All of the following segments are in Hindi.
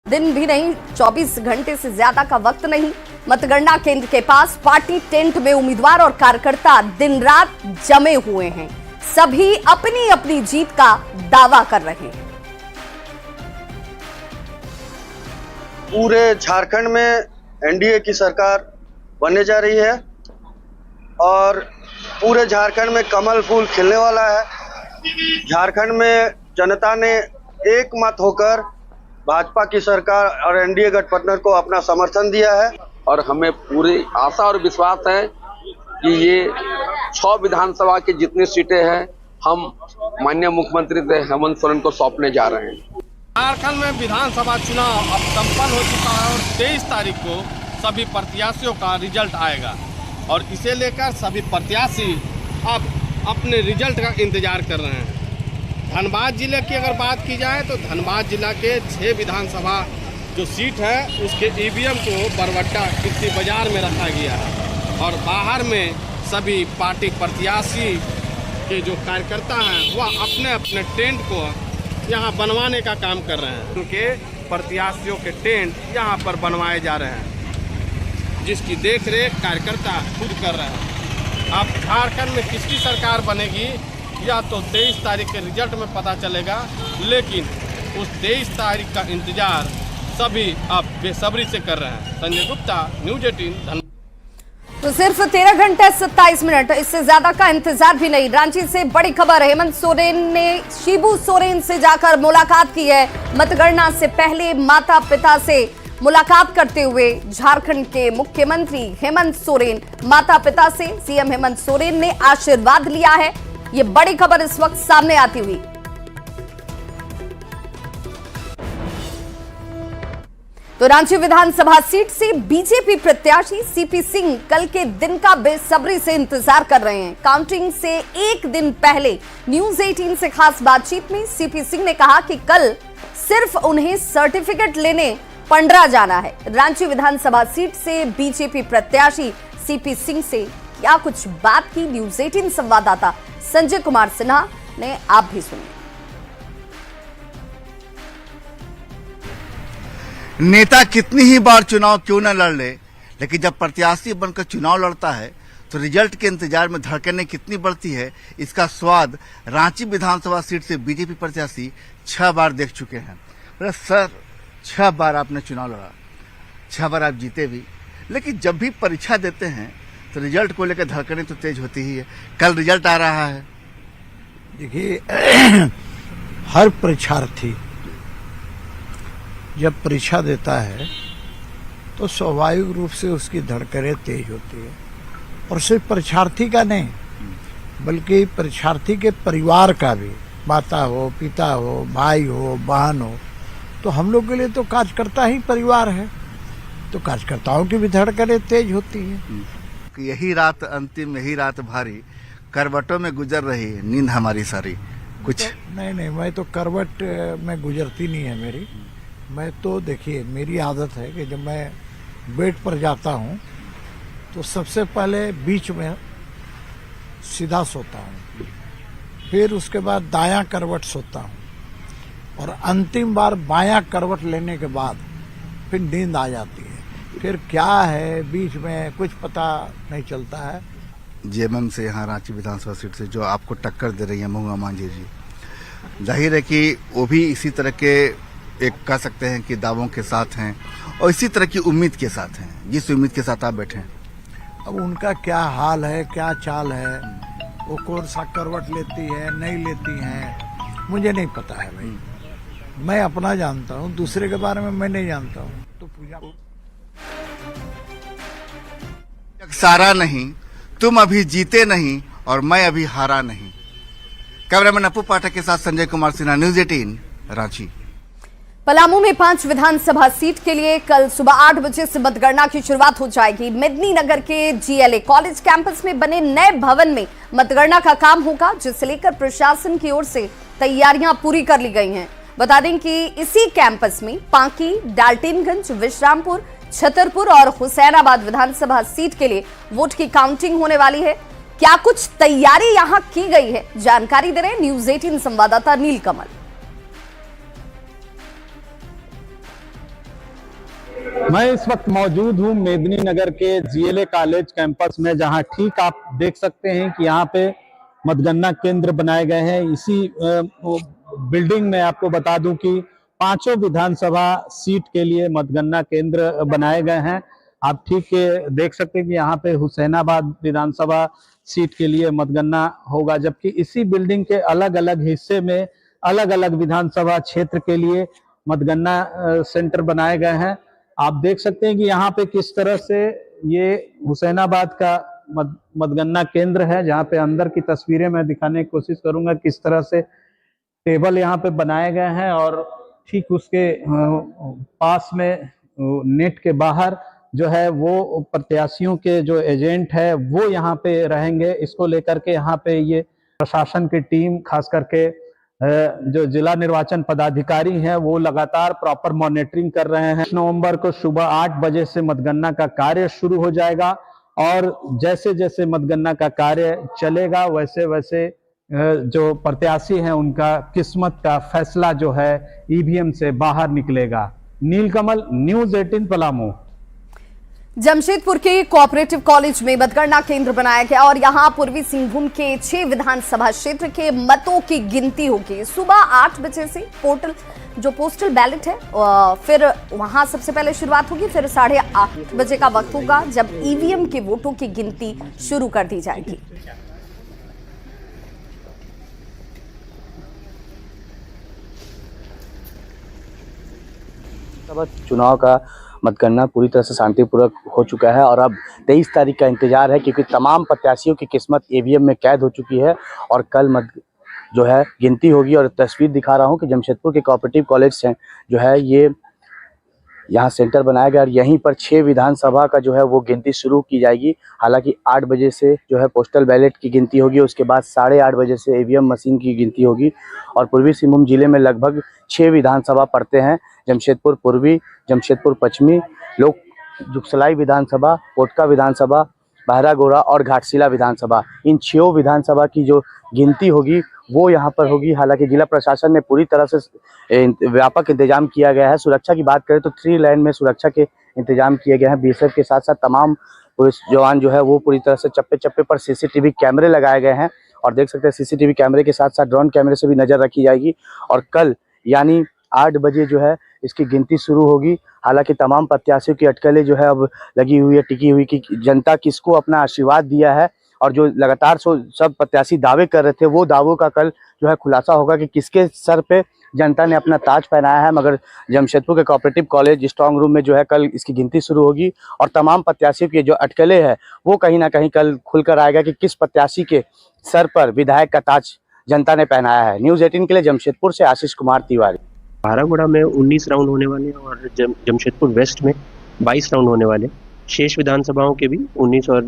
दिन भी नहीं, 24 घंटे से ज्यादा का वक्त नहीं। मतगणना केंद्र के पास पार्टी टेंट में उम्मीदवार और कार्यकर्ता दिन रात जमे हुए हैं। सभी अपनी अपनी जीत का दावा कर रहे हैं। पूरे झारखंड में एनडीए की सरकार बनने जा रही है और पूरे झारखंड में कमल फूल खिलने वाला है। झारखंड में जनता ने एक मत होकर भाजपा की सरकार और एनडीए गठबंधन को अपना समर्थन दिया है और हमें पूरी आशा और विश्वास है कि ये 6 विधानसभा की जितनी सीटें हैं हम माननीय मुख्यमंत्री हेमंत सोरेन को सौंपने जा रहे हैं। झारखंड में विधानसभा चुनाव अब संपन्न हो चुका है और 23 तारीख को सभी प्रत्याशियों का रिजल्ट आएगा और इसे लेकर सभी प्रत्याशी अब अपने रिजल्ट का इंतजार कर रहे हैं। धनबाद जिले की अगर बात की जाए तो धनबाद जिला के 6 विधानसभा जो सीट है उसके ईवीएम को बरवट्टा कृषि बाजार में रखा गया है और बाहर में सभी पार्टी प्रत्याशी के जो कार्यकर्ता हैं वह अपने अपने टेंट को यहाँ बनवाने का काम कर रहे हैं। उनके प्रत्याशियों के टेंट यहाँ पर बनवाए जा रहे हैं जिसकी देखरेख कार्यकर्ता खुद कर रहे हैं। अब झारखंड में किसकी सरकार बनेगी या तो 23 तारीख के रिजल्ट में पता चलेगा, लेकिन उस 23 तारीख का इंतजार सभी अब बेसब्री से कर रहे हैं। संजय गुप्ता, न्यूज 18 धनबाद। तो सिर्फ 13 घंटे 27 मिनट, इससे ज्यादा का इंतजार भी नहीं। रांची से बड़ी खबर, हेमंत सोरेन ने शिबू सोरेन से जाकर मुलाकात की है। मतगणना से पहले माता पिता से मुलाकात करते हुए झारखंड के मुख्यमंत्री हेमंत सोरेन माता पिता से सीएम हेमंत सोरेन ने आशीर्वाद लिया है। ये बड़ी खबर इस वक्त सामने आती हुई। तो रांची विधानसभा सीट से बीजेपी प्रत्याशी सीपी सिंह कल के दिन का बेसब्री से इंतजार कर रहे हैं। काउंटिंग से एक दिन पहले न्यूज 18 से खास बातचीत में सीपी सिंह ने कहा कि कल सिर्फ उन्हें सर्टिफिकेट लेने पंडरा जाना है। रांची विधानसभा सीट से बीजेपी प्रत्याशी सीपी सिंह से क्या कुछ बात की न्यूज 18 संवाददाता संजय कुमार सिन्हा ने, आप भी सुनिए। नेता कितनी ही बार चुनाव क्यों न लड़ ले, लेकिन जब प्रत्याशी बनकर चुनाव लड़ता है तो रिजल्ट के इंतजार में धड़कनें कितनी बढ़ती है, इसका स्वाद रांची विधानसभा सीट से बीजेपी प्रत्याशी 6 बार देख चुके हैं। अरे सर, 6 बार आपने चुनाव लड़ा, 6 बार आप जीते भी, लेकिन जब भी परीक्षा देते हैं तो रिजल्ट को लेकर धड़कनें तो तेज होती ही है। कल रिजल्ट आ रहा है। देखिए, हर परीक्षार्थी जब परीक्षा देता है तो स्वाभाविक रूप से उसकी धड़कनें तेज होती है और सिर्फ परीक्षार्थी का नहीं बल्कि परीक्षार्थी के परिवार का भी, माता हो, पिता हो, भाई हो, बहन हो। तो हम लोग के लिए तो कार्यकर्ता ही परिवार है, तो कार्यकर्ताओं की भी धड़कनें तेज होती है। यही रात अंतिम, यही रात भारी, करवटों में गुजर रही नींद हमारी सारी। कुछ तो नहीं, मैं तो करवट में गुजरती नहीं है मेरी। मैं तो देखिए, मेरी आदत है कि जब मैं बेड पर जाता हूँ तो सबसे पहले बीच में सीधा सोता हूँ, फिर उसके बाद दायां करवट सोता हूँ और अंतिम बार बायां करवट लेने के बाद फिर नींद आ जाती है। फिर क्या है बीच में कुछ पता नहीं चलता है। जेएमएम से यहाँ रांची विधानसभा सीट से जो आपको टक्कर दे रही है महुआ मांझी जी, जाहिर है कि वो भी इसी तरह के, एक कह सकते हैं कि दावों के साथ हैं और इसी तरह की उम्मीद के साथ हैं, जिस उम्मीद के साथ आप बैठे हैं। अब उनका क्या हाल है, क्या चाल है, वो कौन सा करवट लेती है, नहीं लेती हैं, मुझे नहीं पता है भाई। मैं अपना जानता हूँ, दूसरे के बारे में मैं नहीं जानता हूँ। तो पूजा सारा नहीं, तुम अभी जीते नहीं और मैं अभी हारा नहीं। कैमरामैन अपू पाठक के साथ संजय कुमार सिन्हा, न्यूज 18 रांची। पलामू में 5 विधानसभा सीट के लिए कल सुबह 8 बजे से मतगणना की शुरुआत हो जाएगी। मेदिनीनगर के जीएलए कॉलेज कैंपस में बने नए भवन में मतगणना का काम होगा, जिसे लेकर प्रशासन की ओर से तैयारियां पूरी कर ली गई हैं। बता दें कि इसी कैंपस में पांकी, डाल्टनगंज, विश्रामपुर, छतरपुर और हुसैनाबाद विधानसभा सीट के लिए वोट की काउंटिंग होने वाली है। क्या कुछ तैयारी यहां की गई है, जानकारी दे रहे हैं न्यूज 18 संवाददाता नील कमल। मैं इस वक्त मौजूद हूं मेदिनी नगर के जीएलए कॉलेज कैंपस में, जहां ठीक आप देख सकते हैं कि यहां पे मतगणना केंद्र बनाए गए हैं। इसी बिल्डिंग में आपको बता दूं कि 5 विधानसभा सीट के लिए मतगणना केंद्र बनाए गए हैं। आप ठीक देख सकते हैं कि यहाँ पे हुसैनाबाद विधानसभा सीट के लिए मतगणना होगा, जबकि इसी बिल्डिंग के अलग अलग हिस्से में अलग अलग विधानसभा क्षेत्र के लिए मतगणना सेंटर बनाए गए हैं। आप देख सकते हैं कि यहाँ पे किस तरह से ये हुसैनाबाद का मतगणना केंद्र है, जहाँ पे अंदर की तस्वीरें मैं दिखाने की कोशिश करूंगा। किस तरह से टेबल यहाँ पे बनाए गए हैं और ठीक उसके पास में नेट के बाहर जो है वो प्रत्याशियों के जो एजेंट है वो यहाँ पे रहेंगे। इसको लेकर के यहाँ पे ये प्रशासन की टीम, खास करके जो जिला निर्वाचन पदाधिकारी हैं, वो लगातार प्रॉपर मॉनिटरिंग कर रहे हैं। 9 नवंबर को सुबह 8 बजे से मतगणना का कार्य शुरू हो जाएगा और जैसे जैसे मतगणना का कार्य चलेगा वैसे वैसे जो प्रत्याशी हैं उनका किस्मत का फैसला जो है ईवीएम से बाहर निकलेगा। नीलकमल, न्यूज़ 18 पलामू। जमशेदपुर के कोऑपरेटिव कॉलेज में मतगणना केंद्र बनाया गया और यहां पूर्वी सिंहभूम के 6 विधानसभा क्षेत्र के मतों की गिनती होगी। सुबह 8 बजे से पोस्टल बैलेट है फिर वहां सबसे पहले शुरुआत होगी, फिर 8:30 बजे का वक्त होगा जब ईवीएम के वोटों की गिनती शुरू कर दी जाएगी। चुनाव का मतगणना पूरी तरह से शांतिपूर्वक हो चुका है और अब 23 तारीख का इंतजार है, क्योंकि तमाम प्रत्याशियों की किस्मत ईवीएम में कैद हो चुकी है और कल जो है गिनती होगी। और तस्वीर दिखा रहा हूं कि जमशेदपुर के कोऑपरेटिव कॉलेज से जो है ये यहाँ सेंटर बनाया गया और यहीं पर 6 विधानसभा का जो है वो गिनती शुरू की जाएगी। हालांकि 8 बजे से जो है पोस्टल बैलेट की गिनती होगी, उसके बाद 8:30 बजे से ईवीएम मशीन की गिनती होगी। और पूर्वी सिंहभूम जिले में लगभग 6 विधानसभा पड़ते हैं, जमशेदपुर पूर्वी, जमशेदपुर पश्चिमी, जुगसलाई विधानसभा, पोटका विधानसभा, बहरागोड़ा और घाटशिला विधानसभा। इन 6 विधानसभा की जो गिनती होगी वो यहाँ पर होगी। हालांकि जिला प्रशासन ने पूरी तरह से व्यापक इंतजाम किया गया है। सुरक्षा की बात करें तो 3 लाइन में सुरक्षा के इंतजाम किए गए हैं। बीएसएफ के साथ साथ तमाम पुलिस जवान जो है वो पूरी तरह से चप्पे चप्पे पर सीसीटीवी कैमरे लगाए गए हैं और देख सकते हैं सीसीटीवी कैमरे के साथ साथ ड्रोन कैमरे से भी नजर रखी जाएगी। और कल यानी 8 बजे जो है इसकी गिनती शुरू होगी। हालांकि तमाम प्रत्याशियों की अटकलें जो है अब लगी हुई है, टिकी हुई कि जनता किसको अपना आशीर्वाद दिया है और जो लगातार सब प्रत्याशी दावे कर रहे थे वो दावों का कल जो है खुलासा होगा कि किसके सर पे जनता ने अपना ताज पहनाया है। मगर जमशेदपुर के कोऑपरेटिव कॉलेज स्ट्रांग रूम में जो है कल इसकी गिनती शुरू होगी और तमाम प्रत्याशियों की जो अटकलें हैं वो कहीं ना कहीं कल खुलकर आएगा कि किस प्रत्याशी के सर पर विधायक का ताज जनता ने पहनाया है। न्यूज़ 18 के लिए जमशेदपुर से आशीष कुमार तिवारी। बहरागोड़ा में 19 राउंड होने वाले हैं और जमशेदपुर वेस्ट में 22 राउंड होने वाले। शेष विधानसभाओं के भी 19 और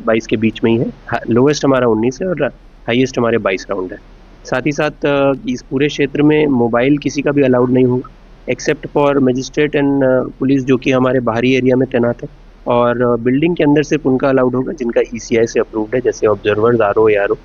22 के बीच में ही है। लोवेस्ट हमारा 19 है और हाईएस्ट हमारे 22 राउंड है। साथ ही साथ इस पूरे क्षेत्र में मोबाइल किसी का भी अलाउड नहीं होगा except for magistrate and police जो कि हमारे बाहरी एरिया में तैनात है। और बिल्डिंग के अंदर सिर्फ उनका अलाउड होगा जिनका ECI से अप्रूव्ड है, जैसे ऑब्जर्वर्स, RO, ARO।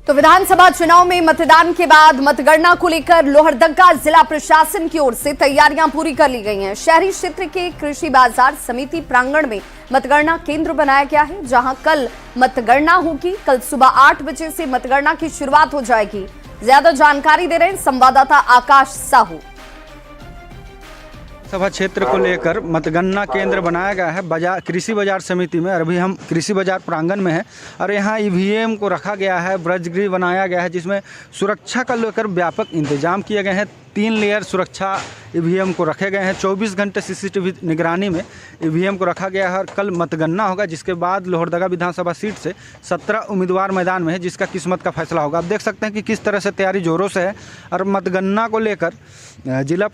तो विधानसभा चुनाव में मतदान के बाद मतगणना को लेकर लोहरदगा जिला प्रशासन की ओर से तैयारियां पूरी कर ली गई हैं। शहरी क्षेत्र के कृषि बाजार समिति प्रांगण में मतगणना केंद्र बनाया गया है, जहां कल मतगणना होगी। कल सुबह 8 बजे से मतगणना की शुरुआत हो जाएगी। ज्यादा जानकारी दे रहे हैं संवाददाता आकाश साहू। सभा क्षेत्र को लेकर मतगणना केंद्र बनाया गया है कृषि बाजार समिति में। और अभी हम कृषि बाजार प्रांगण में हैं और यहाँ ईवीएम को रखा गया है, ब्रजगृह बनाया गया है जिसमें सुरक्षा का लेकर व्यापक इंतजाम किए गए हैं। 3 लेयर सुरक्षा ईवीएम को रखे गए हैं। 24 घंटे सीसीटीवी निगरानी में ईवीएम को रखा गया है और कल मतगणना होगा, जिसके बाद लोहरदगा विधानसभा सीट से 17 उम्मीदवार मैदान में है, जिसका किस्मत का फैसला होगा। आप देख सकते हैं कि किस तरह से तैयारी जोरों से है और मतगणना को लेकर जिला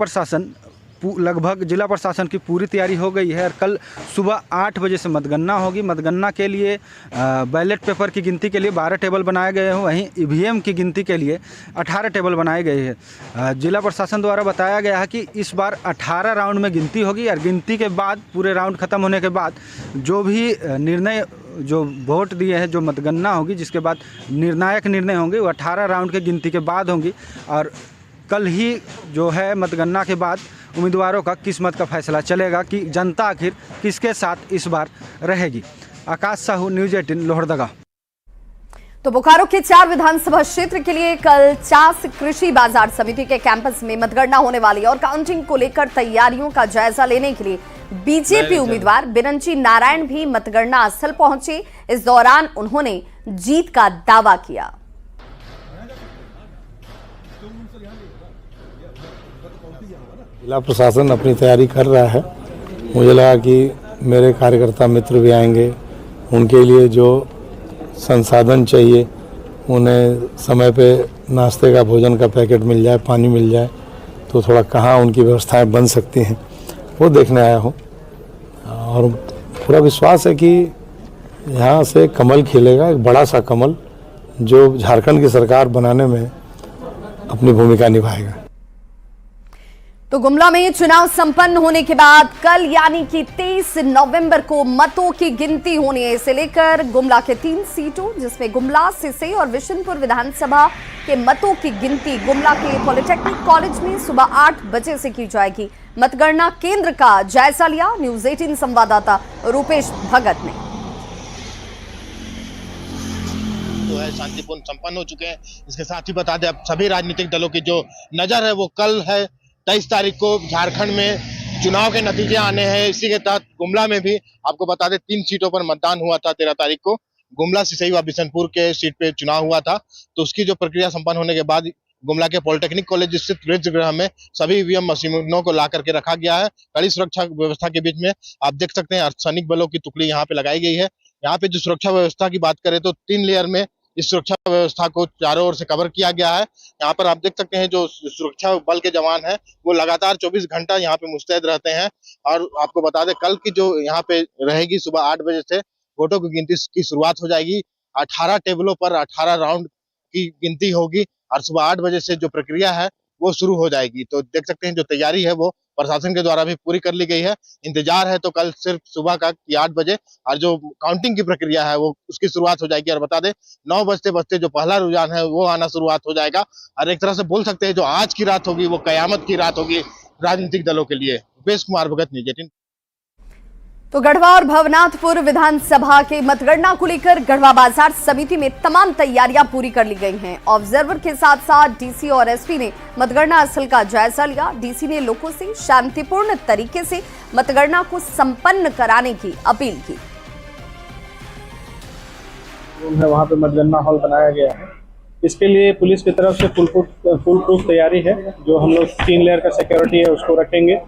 प्रशासन की पूरी तैयारी हो गई है। और कल सुबह 8 बजे से मतगणना होगी। मतगणना के लिए बैलेट पेपर की गिनती के लिए 12 टेबल बनाए गए हैं, वहीं ईवीएम की गिनती के लिए 18 टेबल बनाए गए हैं। जिला प्रशासन द्वारा बताया गया है कि इस बार 18 राउंड में गिनती होगी और गिनती के बाद पूरे राउंड खत्म होने के बाद जो भी निर्णय, जो वोट दिए हैं, जो मतगणना होगी जिसके बाद निर्णायक निर्णय होंगे वो 18 राउंड के गिनती के बाद होंगी। और कल ही जो है मतगणना के बाद उम्मीदवारों का किस्मत का फैसला चलेगा कि जनता आखिर किसके साथ इस बार रहेगी। आकाश साहू, न्यूज़ 18, लोहरदगा। तो बोकारो के 4 विधानसभा क्षेत्र के लिए कल चास कृषि बाजार समिति के कैंपस में मतगणना होने वाली है और काउंटिंग को लेकर तैयारियों का जायजा लेने के लिए बीजेपी उम्मीदवार बिरंची नारायण भी मतगणना स्थल पहुंचे। इस दौरान उन्होंने जीत का दावा किया। जिला प्रशासन अपनी तैयारी कर रहा है। मुझे लगा कि मेरे कार्यकर्ता मित्र भी आएंगे, उनके लिए जो संसाधन चाहिए, उन्हें समय पे नाश्ते का, भोजन का पैकेट मिल जाए, पानी मिल जाए, तो थोड़ा कहाँ उनकी व्यवस्थाएं बन सकती हैं वो देखने आया हूँ। और पूरा विश्वास है कि यहाँ से कमल खिलेगा, एक बड़ा सा कमल जो झारखंड की सरकार बनाने में अपनी भूमिका निभाएगा। तो गुमला में चुनाव संपन्न होने के बाद कल यानी कि 23 नवंबर को मतों की गिनती होनी है। इसे लेकर गुमला के 3 सीटों जिसमें गुमला, सिसई और विशुनपुर विधानसभा के मतों की गिनती गुमला के पॉलिटेक्निक कॉलेज में सुबह 8 बजे से की जाएगी। मतगणना केंद्र का जायजा लिया न्यूज़ 18 संवाददाता रूपेश भगत ने। जो है शांतिपूर्ण संपन्न हो चुके हैं। इसके साथ ही बता दें, अब सभी राजनीतिक दलों की जो नजर है वो कल है 23 तारीख को झारखंड में चुनाव के नतीजे आने हैं। इसी के तहत गुमला में भी आपको बता दें 3 सीटों पर मतदान हुआ था 13 तारीख को। गुमला, सिसई व बिशनपुर के सीट पे चुनाव हुआ था, तो उसकी जो प्रक्रिया संपन्न होने के बाद गुमला के पॉलिटेक्निक कॉलेज स्थित प्रेक्षागृह में सभी ईवीएम मशीनों को ला करके रखा गया है। कड़ी सुरक्षा व्यवस्था के बीच में आप देख सकते हैं अर्धसैनिक बलों की टुकड़ी यहाँ पे लगाई गई है। यहाँ पे जो सुरक्षा व्यवस्था की बात करें तो 3 लेयर में इस सुरक्षा व्यवस्था को चारों ओर से कवर किया गया है। यहाँ पर आप देख सकते हैं जो सुरक्षा बल के जवान हैं वो लगातार 24 घंटा यहाँ पे मुस्तैद रहते हैं। और आपको बता दें कल की जो यहाँ पे रहेगी सुबह 8 बजे से वोटों की गिनती की शुरुआत हो जाएगी। 18 टेबलों पर 18 राउंड की गिनती होगी और सुबह 8 बजे से जो प्रक्रिया है वो शुरू हो जाएगी। तो देख सकते हैं जो तैयारी है वो प्रशासन के द्वारा भी पूरी कर ली गई है। इंतजार है तो कल सिर्फ सुबह का 8 बजे और जो काउंटिंग की प्रक्रिया है वो उसकी शुरुआत हो जाएगी। और बता दें 9 बजते बजते जो पहला रुझान है वो आना शुरुआत हो जाएगा। और एक तरह से बोल सकते हैं जो आज की रात होगी वो कयामत की रात होगी राजनीतिक दलों के लिए। रूपेश कुमार भगत, न्यूज़ 18। तो गढ़वा और भवनाथपुर विधानसभा के मतगणना को लेकर गढ़वा बाजार समिति में तमाम तैयारियां पूरी कर ली गई हैं। ऑब्जर्वर के साथ साथ डीसी और एसपी ने मतगणना स्थल का जायजा लिया। डीसी ने लोगों से शांतिपूर्ण तरीके से मतगणना को संपन्न कराने की अपील की। वहाँ पे मतगणना हॉल बनाया गया है। इसके लिए पुलिस की तरफ से फुल प्रूफ तैयारी है। जो हम लोग 3 लेयर का सिक्योरिटी है उसको रखेंगे।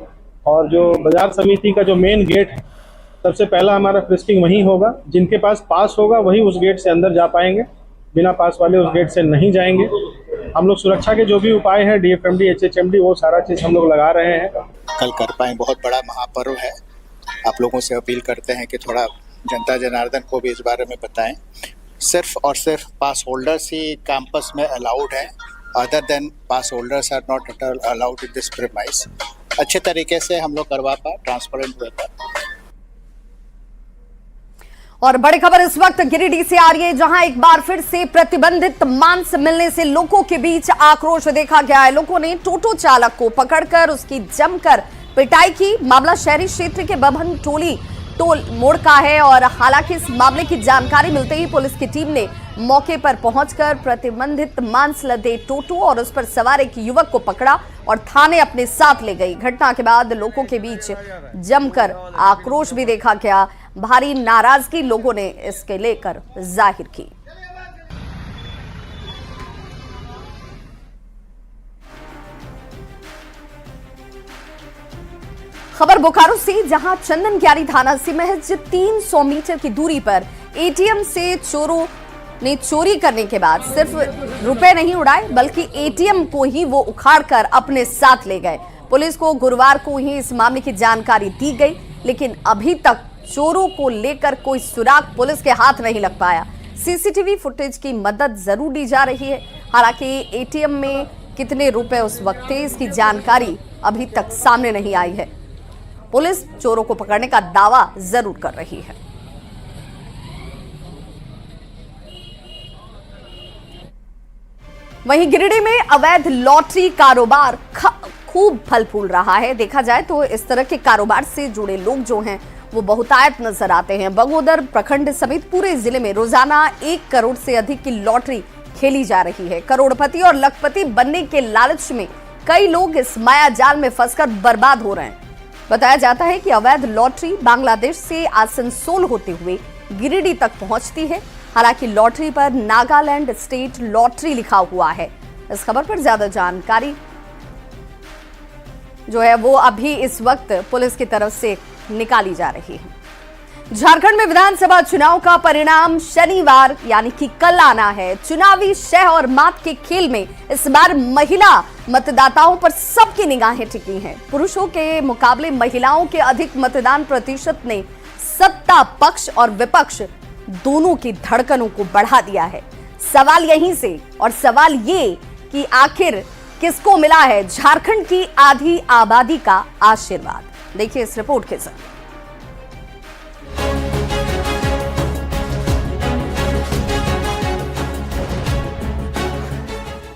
और जो बाजार समिति का जो मेन गेट है सबसे पहला हमारा फ्रिस्किंग वहीं होगा। जिनके पास होगा वही उस गेट से अंदर जा पाएंगे, बिना पास वाले उस गेट से नहीं जाएंगे। हम लोग सुरक्षा के जो भी उपाय हैं DFMD, HHMD वो सारा चीज़ हम लोग लगा रहे हैं। कल कर पाएँ, बहुत बड़ा महापर्व है। आप लोगों से अपील करते हैं कि थोड़ा जनता जनार्दन को भी इस बारे में बताएं। सिर्फ और सिर्फ पास होल्डर्स ही कैंपस में अलाउड है। Other than pass holders are not allowed in this premise. अच्छे तरीके से हम लोग करवा पाए, ट्रांसपेरेंट होता है। और बड़ी खबर इस वक्त गिरिडीह से आ रही है, जहां एक बार फिर से प्रतिबंधित मांस मिलने से लोगों के बीच आक्रोश देखा गया है। लोगों ने टोटो चालक को पकड़कर उसकी जमकर पिटाई की। मामला शहरी क्षेत्र के बभन टोल मोड़ का है और हालांकि इस मामले की जानकारी मिलते ही पुलिस की टीम ने मौके पर पहुंचकर प्रतिबंधित मांस लदे टोटो और उस पर सवार एक युवक को पकड़ा और थाने अपने साथ ले गई। घटना के बाद लोगों के बीच जमकर आक्रोश भी देखा गया। भारी नाराजगी लोगों ने इसके लेकर जाहिर की। खबर बोकारो से, जहां चंदनक्यारी थाना से महज 300 मीटर की दूरी पर एटीएम से चोरों ने चोरी करने के बाद सिर्फ रुपए नहीं उड़ाए बल्कि एटीएम को ही वो उखाड़कर अपने साथ ले गए। पुलिस को गुरुवार को ही इस मामले की जानकारी दी गई, लेकिन अभी तक चोरों को लेकर कोई सुराग पुलिस के हाथ नहीं लग पाया। सीसीटीवी फुटेज की मदद जरूर ली जा रही है। हालांकि एटीएम में कितने रुपए उस वक्त थे इसकी जानकारी अभी तक सामने नहीं आई है। पुलिस चोरों को पकड़ने का दावा जरूर कर रही है। वहीं गिरिडीह में अवैध लॉटरी कारोबार खूब फल फूल रहा है। देखा जाए तो इस तरह के कारोबार से जुड़े लोग जो हैं वो बहुतायत नजर आते हैं। बगोदर प्रखंड समेत पूरे जिले में रोजाना 1 करोड़ से अधिक की लॉटरी खेली जा रही है। करोड़पति और लखपति बनने के लालच में कई लोग इस माया जाल में फंसकर बर्बाद हो रहे हैं। बताया जाता है कि अवैध लॉटरी बांग्लादेश से आसनसोल होते हुए गिरिडीह तक पहुंचती है। हालांकि लॉटरी पर नागालैंड स्टेट लॉटरी लिखा हुआ है। इस खबर पर ज्यादा जानकारी जो है वो अभी इस वक्त पुलिस की तरफ से निकाली जा रही है। झारखंड में विधानसभा चुनाव का परिणाम शनिवार यानी कि कल आना है। चुनावी शह और मात के खेल में इस बार महिला मतदाताओं पर सबकी निगाहें टिकी हैं। पुरुषों के मुकाबले महिलाओं के अधिक मतदान प्रतिशत ने सत्ता पक्ष और विपक्ष दोनों की धड़कनों को बढ़ा दिया है। सवाल यहीं से और सवाल ये कि आखिर किसको मिला है झारखंड की आधी आबादी का आशीर्वाद। देखिए इस रिपोर्ट के साथ।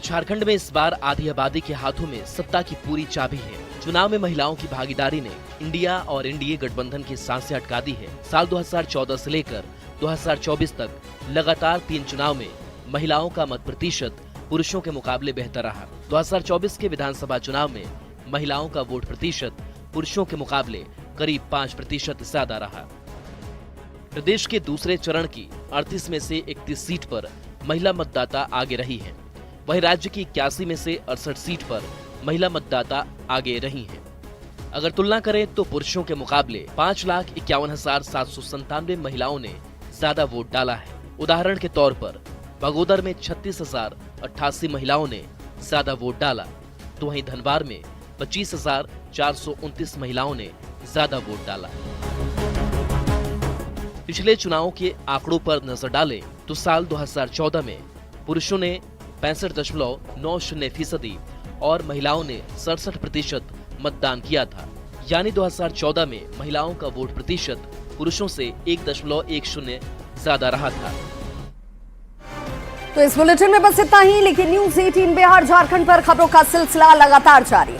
झारखंड में इस बार आधी आबादी के हाथों में सत्ता की पूरी चाबी है। चुनाव में महिलाओं की भागीदारी ने इंडिया और एनडीए गठबंधन की सांसें अटका दी है। साल 2014 से लेकर 2024 तक लगातार 3 चुनाव में महिलाओं का मत प्रतिशत पुरुषों के मुकाबले बेहतर रहा। 2024 के विधानसभा चुनाव में महिलाओं का वोट प्रतिशत पुरुषों के मुकाबले करीब 5% ज्यादा रहा। प्रदेश के दूसरे चरण की 38 में से 31 सीट पर महिला मतदाता आगे रही हैं। वहीं राज्य की 81 में से 68 सीट पर महिला मतदाता आगे रही हैं। अगर तुलना करें तो पुरुषों के मुकाबले 5,51,797 महिलाओं ने ज्यादा वोट डाला है। उदाहरण के तौर पर बगोदर में 36,088 महिलाओं ने ज्यादा वोट डाला, तो वहीं धनबाद में 25,429 महिलाओं ने ज्यादा वोट डाला। पिछले चुनावों के आंकड़ों पर नजर डालें तो साल 2014 में पुरुषों ने 65.90% और महिलाओं ने 67% मतदान किया था। यानी 2014 में महिलाओं का वोट प्रतिशत पुरुषों से 1.10 ज्यादा रहा था। तो इस बुलेटिन में बस इतना ही, लेकिन न्यूज़ 18 बिहार झारखंड पर खबरों का सिलसिला लगातार जारी है।